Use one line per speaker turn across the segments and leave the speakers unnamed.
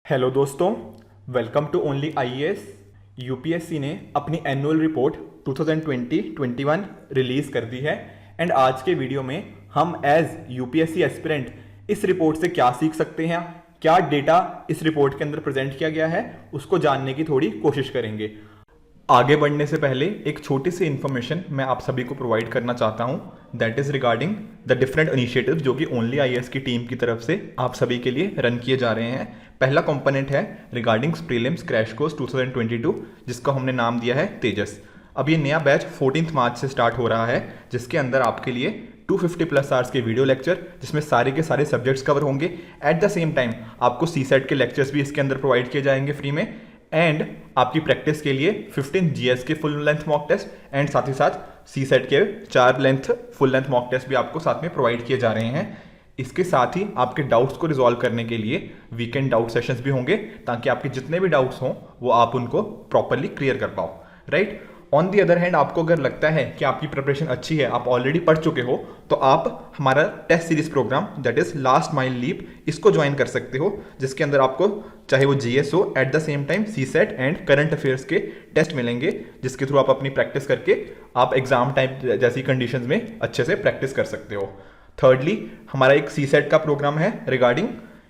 Hello दोस्तों, welcome to only IAS. UPSC ने अपनी एनुअल रिपोर्ट 2020-21 रिलीज़ कर दी है एंड आज के वीडियो में हम एज यूपीएससी एस्पिरेंट इस रिपोर्ट से क्या सीख सकते हैं, क्या डेटा इस रिपोर्ट के अंदर प्रेजेंट किया गया है, उसको जानने की थोड़ी कोशिश करेंगे। आगे बढ़ने से पहले एक छोटी सी इन्फॉर्मेशन मैं आप सभी को प्रोवाइड करना चाहता हूं, that is regarding the different initiatives जो कि ओनली आईएएस की टीम की तरफ से आप सभी के लिए रन किए जा रहे हैं। पहला कंपोनेंट है रिगार्डिंग प्रीलिम्स क्रैश कोर्स 2022, जिसका हमने नाम दिया है तेजस। अब ये नया बैच 14 मार्च से स्टार्ट हो रहा है, जिसके अंदर आपके लिए 250 प्लस आवर्स के वीडियो लेक्चर, जिसमें सारे के सारे सब्जेक्ट्स कवर होंगे। एट द सेम टाइम आपको सीसेट के लेक्चर्स भी इसके अंदर प्रोवाइड किए जाएंगे फ्री में, एंड आपकी प्रैक्टिस के लिए 15 जीएस के full length mock test and साथ ही साथ सीसेट के 4 फुल लेंथ मॉक टेस्ट भी आपको साथ में प्रोवाइड किए जा रहे हैं। इसके साथ ही आपके डाउट्स को रिजॉल्व करने के लिए वीकेंड डाउट सेशंस भी होंगे, ताकि आपके जितने भी डाउट्स हों वो आप उनको प्रॉपरली क्लियर कर पाओ, right. On the other hand, आपको अगर लगता है कि आपकी प्रिपरेशन अच्छी है, आप ऑलरेडी पढ़ चुके हो, तो आप हमारा test series program that is last mile leap, इसको ज्वाइन कर सकते हो, जिसके अंदर आपको चाहे वो जीएस हो, at the same time CSAT and current affairs के टेस्ट मिलेंगे, जिसके थ्रू आप अपनी प्रैक्टिस करके आप एग्जाम टाइम जैसी कंडीशंस में अच्छे से प्रैक्टिस कर सकते हो। थर्डली, हमारा एक सीसेट का प्रोग्राम है रिगार्डिंग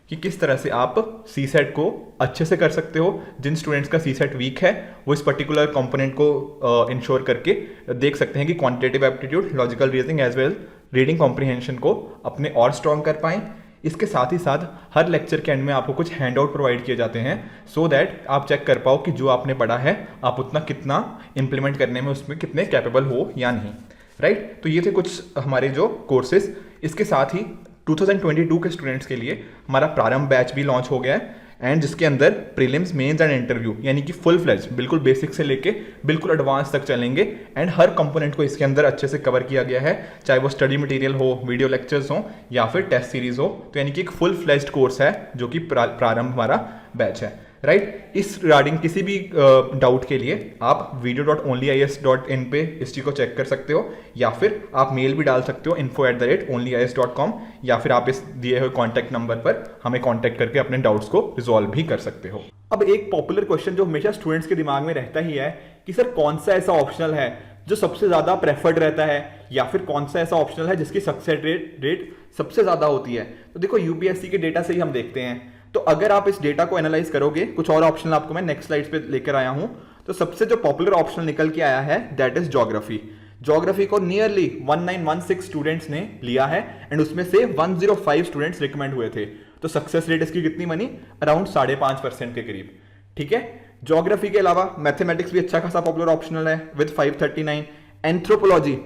कि किस तरह से आप सीसेट को अच्छे से कर सकते हो। जिन स्टूडेंट्स का सीसेट वीक है वो इस पर्टिकुलर कंपोनेंट को इंश्योर करके देख सकते हैं कि quantitative aptitude, logical reasoning as well reading comprehension को अपने और स्ट्रॉन्ग कर पाएं। इसके साथ ही साथ हर लेक्चर के एंड में आपको कुछ हैंड आउट प्रोवाइड किए जाते हैं, सो दैट आप चेक कर पाओ कि जो आपने पढ़ा है आप उतना कितना इंप्लीमेंट करने में उसमें कितने कैपेबल हो या नहीं, राइट। तो ये थे कुछ हमारे जो कोर्सेज। इसके साथ ही 2022 के स्टूडेंट्स के लिए हमारा प्रारंभ बैच भी लॉन्च हो गया है, एंड जिसके अंदर प्रीलिम्स, मेंस एंड इंटरव्यू यानी कि फुल फ्लेज बिल्कुल बेसिक से लेके बिल्कुल एडवांस तक चलेंगे, एंड हर कंपोनेंट को इसके अंदर अच्छे से कवर किया गया है, चाहे वो स्टडी मटेरियल हो, वीडियो लेक्चर्स हो या फिर टेस्ट सीरीज हो। तो यानी कि एक फुल फ्लेज्ड कोर्स है जो कि प्रारंभ हमारा बैच है, राइट। इस रिगार्डिंग किसी भी डाउट के लिए आप video.onlyis.in पे इस चीज़ को चेक कर सकते हो, या फिर आप मेल भी डाल सकते हो info@onlyis.com, या फिर आप इस दिए हुए कॉन्टैक्ट नंबर पर हमें कॉन्टैक्ट करके अपने डाउट्स को रिजॉल्व भी कर सकते हो। अब एक पॉपुलर क्वेश्चन जो हमेशा स्टूडेंट्स के दिमाग में रहता ही है कि सर कौन सा ऐसा ऑप्शनल है जो सबसे ज़्यादा प्रेफर्ड रहता है, या फिर कौन सा ऐसा ऑप्शनल है जिसकी सक्सेस रेट सबसे ज़्यादा होती है। तो देखो, यूपीएससी के डेटा से ही हम देखते हैं। तो अगर आप इस डेटा को एनालाइज करोगे, कुछ और ऑप्शनल आपको मैं नेक्स्ट स्लाइड्स पे लेकर आया हूं, तो सबसे जो पॉपुलर ऑप्शनल निकल के आया है दैट इज ज्योग्राफी। ज्योग्राफी को नियरली 1916 स्टूडेंट्स ने लिया है, एंड उसमें से 105 स्टूडेंट्स रिकमेंड हुए थे। तो सक्सेस रेट इसकी कितनी बनी? अराउंड 5.5% के करीब, ठीक है। ज्योग्राफी के अलावा मैथमेटिक्स भी अच्छा खासा पॉपुलर ऑप्शनल है विद 539। एंथ्रोपोलॉजी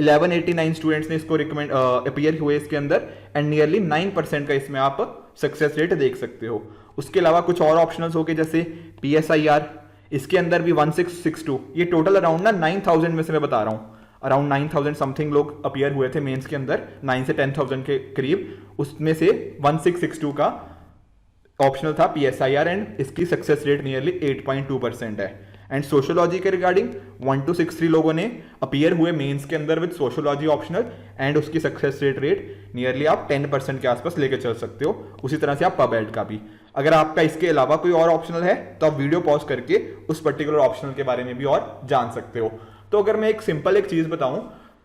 1189 स्टूडेंट्स ने इसको रिकमेंड अपीयर हुए इसके अंदर, एंड नियरली 9% का इसमें आप सक्सेस रेट देख सकते हो। उसके अलावा कुछ और ऑप्शनल्स हो गए जैसे PSIR, इसके अंदर भी 1662। ये टोटल अराउंड ना 9000 में से मैं बता रहा हूँ, अराउंड 9000 समथिंग लोग अपीयर हुए थे मेंस के अंदर, 9 से 10,000 के करीब। उसमें से 1662 का ऑप्शनल था PSIR, एंड इसकी सक्सेस रेट नियरली 8.2% है। एंड सोशियोलॉजी के रिगार्डिंग 1263 लोगों ने अपीयर हुए मेंस के अंदर विद सोशियोलॉजी ऑप्शनल, एंड उसकी सक्सेस रेट नियरली आप 10% के आसपास लेके चल सकते हो। उसी तरह से आप पब एड का भी। अगर आपका इसके अलावा कोई और ऑप्शनल है तो आप वीडियो पॉज करके उस पर्टिकुलर ऑप्शनल के बारे में भी और जान सकते हो। तो अगर मैं एक सिंपल एक चीज बताऊं,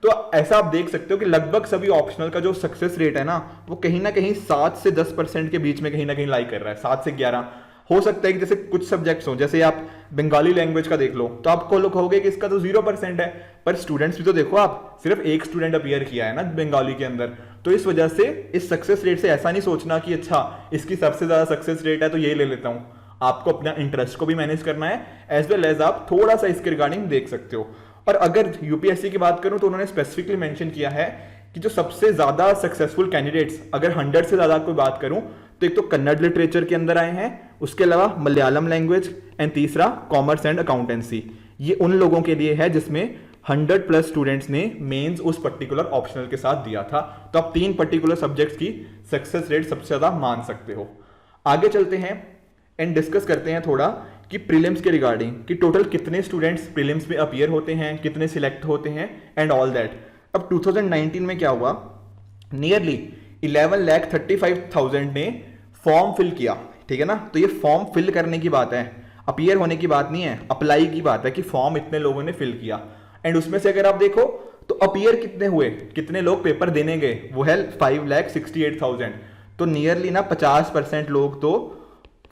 तो ऐसा आप देख सकते हो कि लगभग सभी ऑप्शनल का जो सक्सेस रेट है ना, वो कहीं ना कहीं 7 से 10% के बीच में कहीं ना कहीं लाई कर रहा है। 7 से 11 हो सकता है कि जैसे कुछ सब्जेक्ट्स हो, जैसे आप बंगाली लैंग्वेज का देख लो, तो आपको लोग कहोगे कि इसका तो 0% है, पर स्टूडेंट्स भी तो देखो, आप सिर्फ एक स्टूडेंट अपीयर किया है ना बंगाली के अंदर। तो इस वजह से इस सक्सेस रेट से ऐसा नहीं सोचना कि अच्छा इसकी सबसे ज्यादा सक्सेस रेट है तो ये ले लेता हूं। आपको अपना इंटरेस्ट को भी मैनेज करना है, एज वेल एज आप थोड़ा सा इसके रिगार्डिंग देख सकते हो। और अगर यूपीएससी की बात करूं तो उन्होंने स्पेसिफिकली मेंशन किया है कि जो सबसे ज्यादा सक्सेसफुल कैंडिडेट्स, अगर 100 से ज्यादा कोई बात करूं, तो एक तो कन्नड़ लिटरेचर के अंदर आए हैं, उसके अलावा मलयालम लैंग्वेज, एंड तीसरा कॉमर्स एंड अकाउंटेंसी। ये उन लोगों के लिए है जिसमें 100+ स्टूडेंट्स ने मेंस उस पर्टिकुलर ऑप्शनल के साथ दिया था। तो आप 3 पर्टिकुलर सब्जेक्ट्स की सक्सेस रेट सबसे ज्यादा मान सकते हो। आगे चलते हैं एंड डिस्कस करते हैं थोड़ा कि प्रीलिम्स के रिगार्डिंग कि टोटल कितने स्टूडेंट्स प्रीलिम्स में अपीयर होते हैं, कितने सिलेक्ट होते हैं, एंड ऑल दैट। अब 2019 में क्या हुआ, नियरली 11,35,000 ने फॉर्म फिल किया, ठीक है ना। तो ये फॉर्म फिल करने की बात है, अपीयर होने की बात नहीं है, अप्लाई की बात है कि फॉर्म इतने लोगों ने फिल किया। एंड उसमें से अगर आप देखो तो अपीयर कितने हुए, कितने लोग पेपर देने गए, वो है 5,68,000। तो नियरली ना 50% लोग तो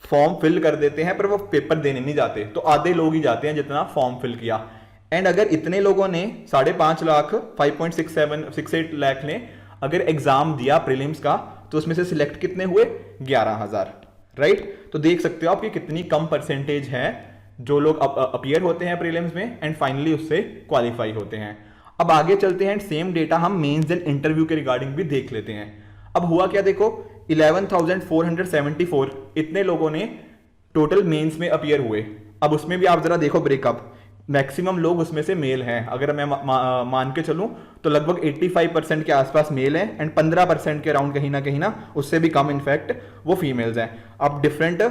फॉर्म फिल कर देते हैं पर वो पेपर देने नहीं जाते, तो आधे लोग ही जाते हैं जितना फॉर्म फिल किया। एंड अगर इतने लोगों ने 5.5 लाख 5.6768 लाख ने अगर एग्जाम दिया प्रीलिम्स का, तो उसमें से सिलेक्ट कितने हुए 11,000, राइट। तो देख सकते हो आप कि कितनी कम परसेंटेज है जो लोग अपीयर होते हैं प्रीलिम्स में एंड फाइनली उससे क्वालिफाई होते हैं। अब आगे चलते हैं, सेम डेटा हम मेंस एंड इंटरव्यू के रिगार्डिंग भी देख लेते हैं। अब हुआ क्या देखो, 11,474 इतने लोगों ने टोटल मेंस में अपीयर हुए। अब उसमें भी आप जरा देखो ब्रेकअप, मैक्सिमम लोग उसमें से मेल हैं। अगर मैं मान के चलूं तो लगभग 85% के आसपास मेल हैं एंड 15% के अराउंड कहीं ना उससे भी कम इनफैक्ट वो फीमेल्स हैं। अब डिफरेंट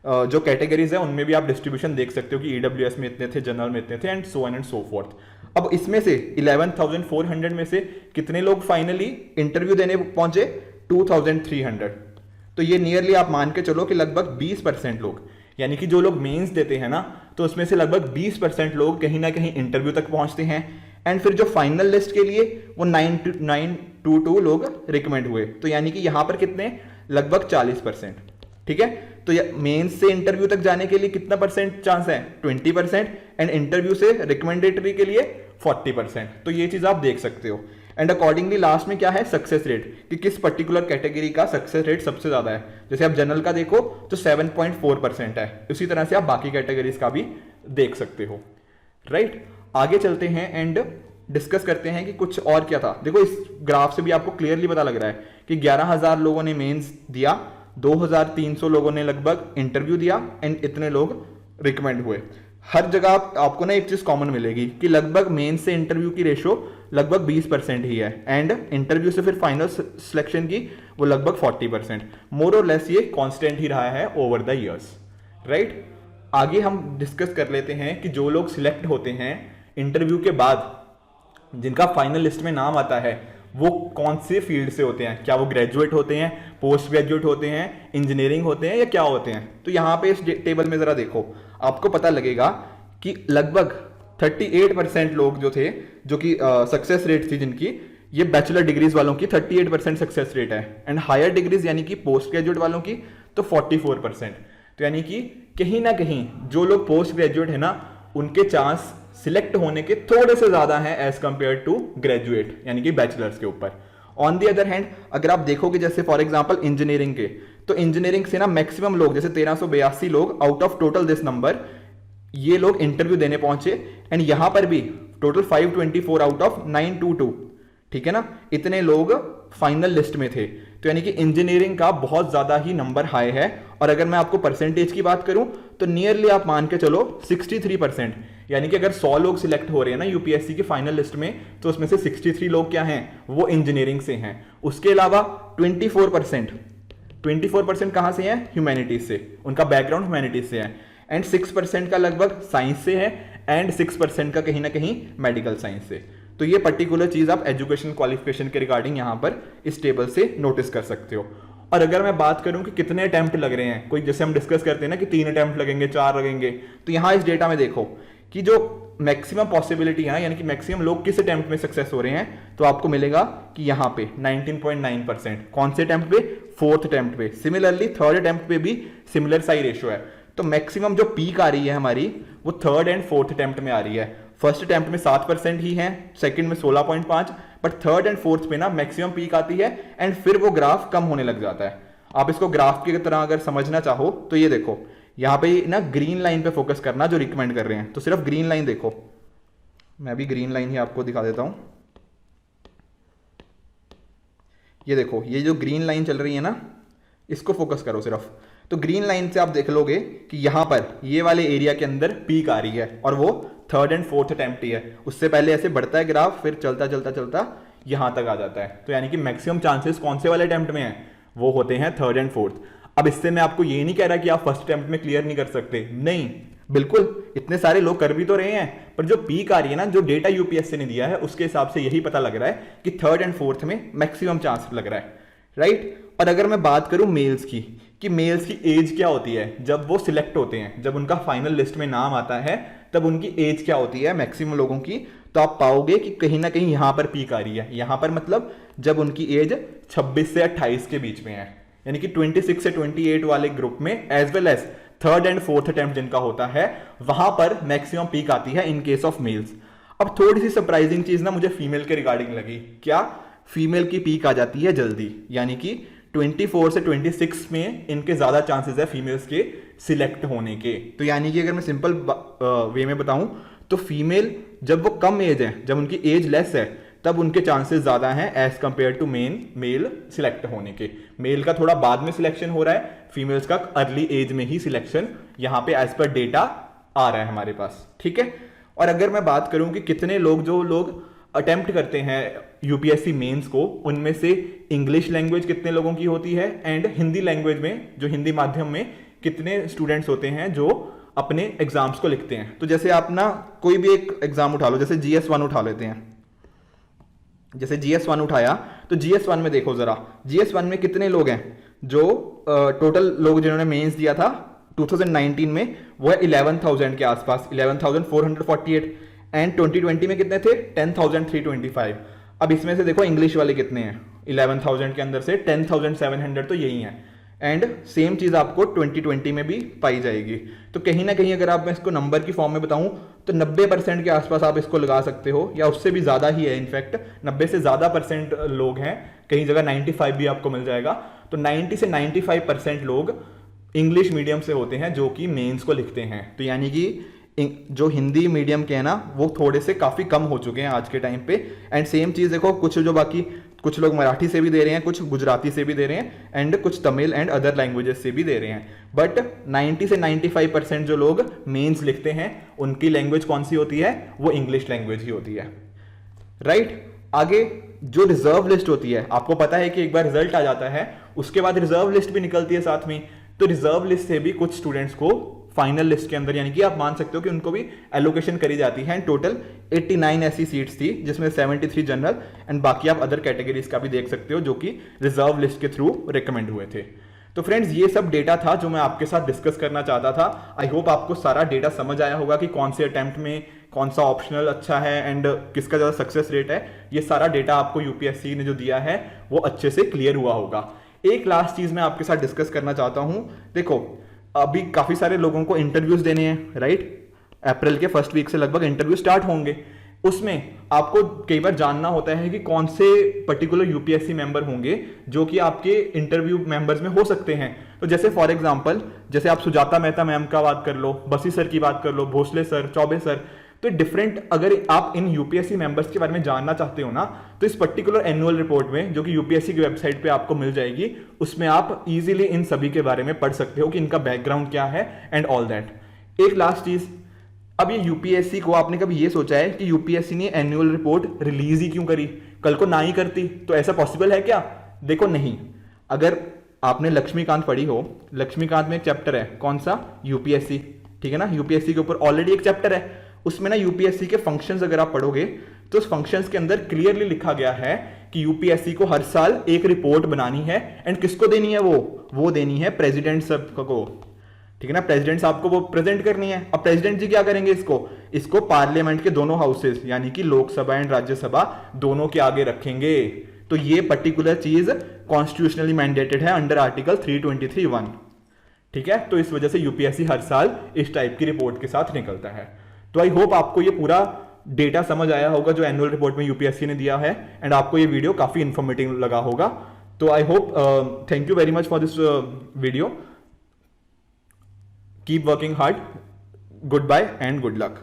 जो कैटेगरीज है उनमें भी आप डिस्ट्रीब्यूशन देख सकते हो कि ईडब्ल्यूएस में इतने थे, जनरल में इतने थे and so on and so fourth. अब इसमें से 11,400 में से कितने लोग फाइनली इंटरव्यू देने पहुंचे, 2,300। तो ये नियरली आप मान के चलो कि लगभग 20% लोग, यानी कि जो लोग मेंस देते हैं ना, तो उसमें से लगभग 20% लोग कहीं ना कहीं इंटरव्यू तक पहुंचते हैं। एंड फिर जो फाइनल लिस्ट के लिए वो 922 लोग रिकमेंड हुए। तो यानी कि यहां पर कितने, लगभग 40%, ठीक है। तो मेंस से इंटरव्यू तक जाने के लिए कितना परसेंट चांस है, 20%, एंड इंटरव्यू से रिकमेंडेटरी के लिए 40%। तो ये चीज आप देख सकते हो। एंड अकॉर्डिंगली लास्ट में क्या है, सक्सेस रेट, कि किस पर्टिकुलर कैटेगरी का सक्सेस रेट सबसे ज्यादा है। जैसे आप जनरल का देखो तो 7.4% है, उसी तरह से आप बाकी कैटेगरीज का भी देख सकते हो, राइट। आगे चलते हैं एंड डिस्कस करते हैं कि कुछ और क्या था। देखो इस ग्राफ से भी आपको क्लियरली पता लग रहा है कि 11,000 लोगों ने मेंस दिया, 2,300 लोगों ने लगभग इंटरव्यू दिया एंड इतने लोग रिकमेंड हुए। हर जगह आपको ना एक चीज कॉमन मिलेगी कि लगभग मेन से इंटरव्यू की रेशो लगभग 20% ही है एंड इंटरव्यू से फिर फाइनल सिलेक्शन की वो लगभग 40%। मोर और लेस ये कांस्टेंट ही रहा है ओवर द इयर्स, राइट। आगे हम डिस्कस कर लेते हैं कि जो लोग सिलेक्ट होते हैं इंटरव्यू के बाद, जिनका फाइनल लिस्ट में नाम आता है, वो कौन से फील्ड से होते हैं, क्या वो ग्रेजुएट होते हैं, पोस्ट ग्रेजुएट होते हैं, इंजीनियरिंग होते हैं या क्या होते हैं। तो यहाँ पे इस टेबल में जरा देखो, आपको पता लगेगा कि लगभग 38% लोग जो थे, जो कि सक्सेस रेट थी जिनकी, ये बैचलर डिग्रीज वालों की 38% सक्सेस रेट है एंड हायर डिग्रीज यानी कि पोस्ट ग्रेजुएट वालों की तो 44%। तो यानी कि कहीं ना कहीं जो लोग पोस्ट ग्रेजुएट है ना, उनके चांस सिलेक्ट होने के थोड़े से ज्यादा हैं एज कंपेयर टू ग्रेजुएट यानी कि बैचलर्स के ऊपर। ऑन दी अदर हैंड अगर आप देखोगे जैसे फॉर एग्जांपल इंजीनियरिंग के, तो इंजीनियरिंग से ना मैक्सिमम लोग जैसे 1382 लोग out of total this number, ये लोग इंटरव्यू देने पहुंचे एंड यहां पर भी टोटल 524 आउट ऑफ 922, ठीक है ना, इतने लोग फाइनल लिस्ट में थे। तो यानी कि इंजीनियरिंग का बहुत ज्यादा ही नंबर हाई है। और अगर मैं आपको परसेंटेज की बात करूं तो नियरली आप मान के चलो 63%, यानी कि अगर 100 लोग सिलेक्ट हो रहे हैं ना यूपीएससी की फाइनल लिस्ट में, तो उसमें से 63 लोग क्या हैं, वो इंजीनियरिंग से हैं। उसके अलावा 24% कहां से हैं, ह्यूमैनिटीज से, उनका बैकग्राउंड ह्यूमैनिटीज से है एंड 6% का लगभग साइंस से है एंड 6% का कहीं ना कहीं मेडिकल साइंस से। तो ये पर्टिकुलर चीज आप एजुकेशन क्वालिफिकेशन के रिगार्डिंग यहां पर इस टेबल से नोटिस कर सकते हो। और अगर मैं बात करूं कि कितने अटेम्प्ट लग रहे हैं, कोई जैसे हम डिस्कस करते हैं ना कि 3 अटेम्प्ट लगेंगे, 4 लगेंगे, तो यहां इस डेटा में देखो कि जो मैक्सिमम पॉसिबिलिटी है यानी कि मैक्सिमम लोग किस अटेम्प्ट में सक्सेस हो रहे हैं, तो आपको मिलेगा कि यहां पे 19.9%। कौन से अटेम्प्ट पे, 4th अटेम्प्ट पे। सिमिलरली 3rd अटेम्प्ट पे भी सिमिलर सा ही रेशियो है। तो मैक्सिमम जो पीक आ रही है हमारी वो 3rd एंड 4th अटेम्प्ट में आ रही है। फर्स्ट अटेम्प्ट में 7% ही है, सेकंड में 16.5, बट 3rd एंड 4th पे ना मैक्सिमम पीक आती है एंड फिर वो ग्राफ कम होने लग जाता है। आप इसको ग्राफ की तरह अगर समझना चाहो तो ये देखो, यहां पे ना ग्रीन लाइन पे फोकस करना जो रिकमेंड कर रहे हैं, तो सिर्फ ग्रीन लाइन देखो, मैं भी ग्रीन लाइन ही आपको दिखा देता हूं। ये देखो, ये जो ग्रीन लाइन चल रही है ना, इसको फोकस करो सिर्फ। तो ग्रीन लाइन से आप देख लोगे कि यहां पर ये वाले एरिया के अंदर पीक आ रही है और वो 3rd एंड 4th अटेम्प्ट ही है। उससे पहले ऐसे बढ़ता है ग्राफ, फिर चलता चलता चलता यहां तक आ जाता है। तो यानी कि मैक्सिमम चांसेस कौन से वाले अटेम्प्ट में है, वो होते हैं 3rd एंड 4th। अब इससे मैं आपको ये नहीं कह रहा कि आप फर्स्ट अटेम्प्ट में क्लियर नहीं कर सकते, नहीं, बिल्कुल इतने सारे लोग कर भी तो रहे हैं, पर जो पीक आ रही है ना, जो डेटा यूपीएससी ने दिया है उसके हिसाब से यही पता लग रहा है कि 3rd एंड 4th में मैक्सिमम चांस लग रहा है, राइट। और अगर मैं बात करूं मेल्स की, कि मेल्स की एज क्या होती है जब वो सिलेक्ट होते हैं, जब उनका फाइनल लिस्ट में नाम आता है तब उनकी एज क्या होती है मैक्सिमम लोगों की। तो आप पाओगे कि कहीं ना कहीं यहां पर पीक आ रही है। यहां पर मतलब जब उनकी एज 26 से 28 के बीच में है, यानी कि 26 से 28 वाले ग्रुप में, as well as third and fourth attempt जिनका होता है, वहां पर मैक्सिमम पीक आती है इन केस ऑफ मेल्स। अब थोड़ी सी सरप्राइजिंग चीज ना मुझे फीमेल के रिगार्डिंग लगी। क्या? फीमेल की पीक आ जाती है जल्दी, यानी कि 24 से 26 में इनके ज्यादा चांसेस है फीमेल्स के सिलेक्ट होने के। तो यानी कि अगर मैं सिंपल वे में बताऊं तो फीमेल जब वो कम एज है, जब उनकी एज लेस है, तब उनके चांसेस ज्यादा हैं as compare to male select होने के। मेल का थोड़ा बाद में सिलेक्शन हो रहा है, फीमेल्स का अर्ली एज में ही सिलेक्शन यहां पे एज पर डेटा आ रहा है हमारे पास, ठीक है। और अगर मैं बात करूं कि कितने लोग जो लोग अटेम्प्ट करते हैं यूपीएससी मेंस को, उनमें से इंग्लिश लैंग्वेज कितने लोगों की होती है एंड हिंदी लैंग्वेज में, जो हिंदी माध्यम में कितने स्टूडेंट्स होते हैं जो अपने एग्जाम्स को लिखते हैं। तो जैसे आप ना कोई भी एक एग्जाम उठा लो, जैसे GS1 उठा लेते हैं। जैसे GS1 उठाया तो GS1 में देखो जरा, GS1 में कितने लोग हैं जो टोटल लोग जिन्होंने मेंस दिया था 2019 में, वो है 11,000 के आसपास, 11,448। एंड 2020 में कितने थे? 10,325। अब इसमें से देखो इंग्लिश वाले कितने हैं, 11,000 के अंदर से 10,700 तो यही हैं। एंड सेम चीज आपको 2020 में भी पाई जाएगी। तो कहीं ना कहीं अगर आप मैं इसको नंबर की फॉर्म में बताऊं तो 90% के आसपास आप इसको लगा सकते हो, या उससे भी ज्यादा ही है। इनफैक्ट 90 से ज्यादा परसेंट लोग हैं, कहीं जगह 95 भी आपको मिल जाएगा। तो 90 से 95% लोग इंग्लिश मीडियम से होते हैं जो कि मेंस को लिखते हैं। तो यानी कि जो हिंदी मीडियम के हैं ना, वो थोड़े से काफी कम हो चुके हैं आज के टाइम पे। एंड सेम चीज देखो, कुछ जो बाकी कुछ लोग मराठी से भी दे रहे हैं, कुछ गुजराती से भी दे रहे हैं, एंड कुछ तमिल एंड अदर लैंग्वेजेस से भी दे रहे हैं। बट 90 से 95% जो लोग मेंस लिखते हैं उनकी लैंग्वेज कौन सी होती है? वो इंग्लिश लैंग्वेज ही होती है, राइट। आगे जो रिजर्व लिस्ट होती है, आपको पता है कि एक बार रिजल्ट आ जाता है उसके बाद रिजर्व लिस्ट भी निकलती है साथ में। तो रिजर्व लिस्ट से भी कुछ स्टूडेंट्स को फाइनल लिस्ट के अंदर, यानी कि आप मान सकते हो कि उनको भी एलोकेशन करी जाती है। एंड टोटल 89 ऐसी सीट्स थी जिसमें 73 जनरल एंड बाकी आप अदर कैटेगरीज का भी देख सकते हो जो कि रिजर्व लिस्ट के थ्रू रिकमेंड हुए थे। तो फ्रेंड्स, ये सब डेटा था जो मैं आपके साथ डिस्कस करना चाहता था। आई होप आपको सारा डेटा समझ आया होगा कि कौन से अटेम्प्ट में कौन सा ऑप्शनल अच्छा है एंड किसका ज्यादा सक्सेस रेट है। ये सारा डेटा आपको यूपीएससी ने जो दिया है वो अच्छे से क्लियर हुआ होगा। एक लास्ट चीज मैं आपके साथ डिस्कस करना चाहता हूं। देखो, अभी काफी सारे लोगों को इंटरव्यूज देने हैं, राइट। अप्रैल के फर्स्ट वीक से लगभग इंटरव्यू स्टार्ट होंगे। उसमें आपको कई बार जानना होता है कि कौन से पर्टिकुलर यूपीएससी मेंबर होंगे जो कि आपके इंटरव्यू मेंबर्स में हो सकते हैं। तो जैसे फॉर एग्जांपल, जैसे आप सुजाता मेहता मैम का बात कर लो, बसी सर की बात कर लो, भोसले सर, चौबे सर। तो डिफरेंट, अगर आप इन यूपीएससी मेंबर्स के बारे में जानना चाहते हो ना, तो इस पर्टिकुलर एनुअल रिपोर्ट में जो कि यूपीएससी की वेबसाइट पे आपको मिल जाएगी, उसमें आप इजीली इन सभी के बारे में पढ़ सकते हो कि इनका बैकग्राउंड क्या है एंड ऑल दैट। एक लास्ट चीज, अब ये यूपीएससी को, आपने कभी ये सोचा है कि यूपीएससी ने एनुअल रिपोर्ट रिलीज ही क्यों करी? कल को ना ही करती तो ऐसा पॉसिबल है क्या? देखो नहीं, अगर आपने लक्ष्मीकांत पढ़ी हो, लक्ष्मीकांत में एक चैप्टर है, कौन सा? यूपीएससी, ठीक है ना। यूपीएससी के ऊपर ऑलरेडी एक चैप्टर है, उसमें ना यूपीएससी के फंक्शंस अगर आप पढ़ोगे तो उस फंक्शंस के अंदर क्लियरली लिखा गया है कि यूपीएससी को हर साल एक रिपोर्ट बनानी है। एंड किसको देनी है? वो देनी है प्रेसिडेंट सब को, ठीक है ना। प्रेसिडेंट साहब को वो प्रेजेंट करनी है। अब प्रेसिडेंट जी क्या करेंगे? इसको पार्लियामेंट के दोनों हाउसेस यानी कि लोकसभा एंड राज्यसभा दोनों के आगे रखेंगे। तो ये पर्टिकुलर चीज कॉन्स्टिट्यूशनली मैंडेटेड है अंडर आर्टिकल 323(1), ठीक है। तो इस वजह से यूपीएससी हर साल इस टाइप की रिपोर्ट के साथ निकलता है। तो आई होप आपको ये पूरा डेटा समझ आया होगा जो एनुअल रिपोर्ट में यूपीएससी ने दिया है, एंड आपको ये वीडियो काफी इंफॉर्मेटिव लगा होगा। तो I hope, thank you very much for this video. Keep working hard, good bye and good luck.